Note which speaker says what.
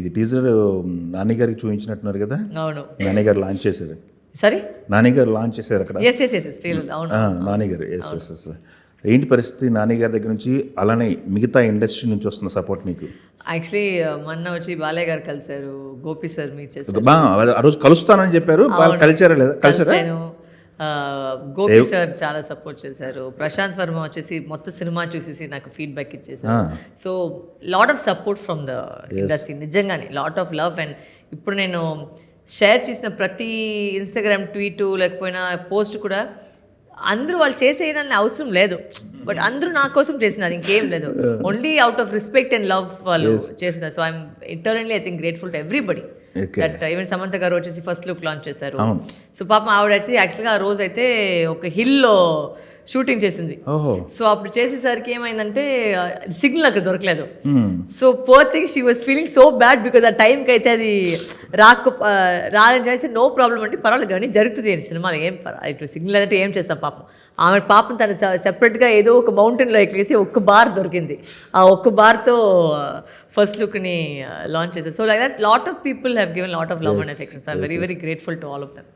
Speaker 1: ఇది టీజర్ నాని గారికి చూపించినట్టున్నారు కదా.
Speaker 2: అవును.
Speaker 1: నాని గారు లాంచ్ చేశారు.
Speaker 2: సారీ,
Speaker 1: నాని గారు లాంచ్ చేశారు అక్కడ.
Speaker 2: Yes yes yes Sri Lanka. అవును.
Speaker 1: నాని గారు ఎస్ ఎస్ ఎస్. ఏంటి పరిస్థితి నాని గారి దగ్గర నుంచి, అలానే మిగతా ఇండస్ట్రీ నుంచి వస్తున్న సపోర్ట్ మీకు?
Speaker 2: యాక్చువల్లీ మొన్న వచ్చి బాలయ్య గారు కలిశారు, గోపి సార్ మీట్ చేశారు.
Speaker 1: ఆ రోజు కలుస్తానని చెప్పారు, కలిసారా లేదా? కలిసారా?
Speaker 2: గోపి సార్ చాలా సపోర్ట్ చేశారు. ప్రశాంత్ వర్మ వచ్చేసి మొత్తం సినిమా చూసేసి నాకు ఫీడ్బ్యాక్ ఇచ్చేసారు. So lot of support from the industry, నిజంగానే లాట్ ఆఫ్ లవ్. అండ్ ఇప్పుడు నేను షేర్ చేసిన ప్రతి ఇన్స్టాగ్రామ్ ట్వీట్ లేకపోయినా పోస్ట్ కూడా అందరూ వాళ్ళు చేసేయాలని అవసరం లేదు, బట్ అందరూ నా కోసం చేసినారు, ఇంకేం లేదు. Only out of respect and love వాళ్ళు చేసినారు. So I'm internally I think grateful to everybody. That even Samantha గారు వచ్చేసి ఫస్ట్ లుక్ లాంచ్ చేశారు. సో పాపం ఆవిడ వచ్చి యాక్చువల్గా ఆ రోజు అయితే ఒక హిల్లో షూటింగ్ చేసింది. సో అప్పుడు చేసేసరికి ఏమైందంటే సిగ్నల్ అక్కడ దొరకలేదు. So poor thing she was feeling so bad because ఆ టైంకి అయితే అది రాలని చేసి నో ప్రాబ్లం అంటే పర్వాలేదు కానీ జరుగుతుంది అని సినిమాలో ఏం ఇటు సిగ్నల్ అంటే ఏం చేస్తాం పాపం. ఆమె పాపం తను సెపరేట్గా ఏదో ఒక మౌంటైన్లో ఎక్కేసి ఒక్క బార్ దొరికింది. ఆ ఒక్క బార్తో ఫస్ట్ లుక్ని లాంచ్ చేశారు. So like that lot of people have given lot of love and affection. So I'm very very grateful to all of them.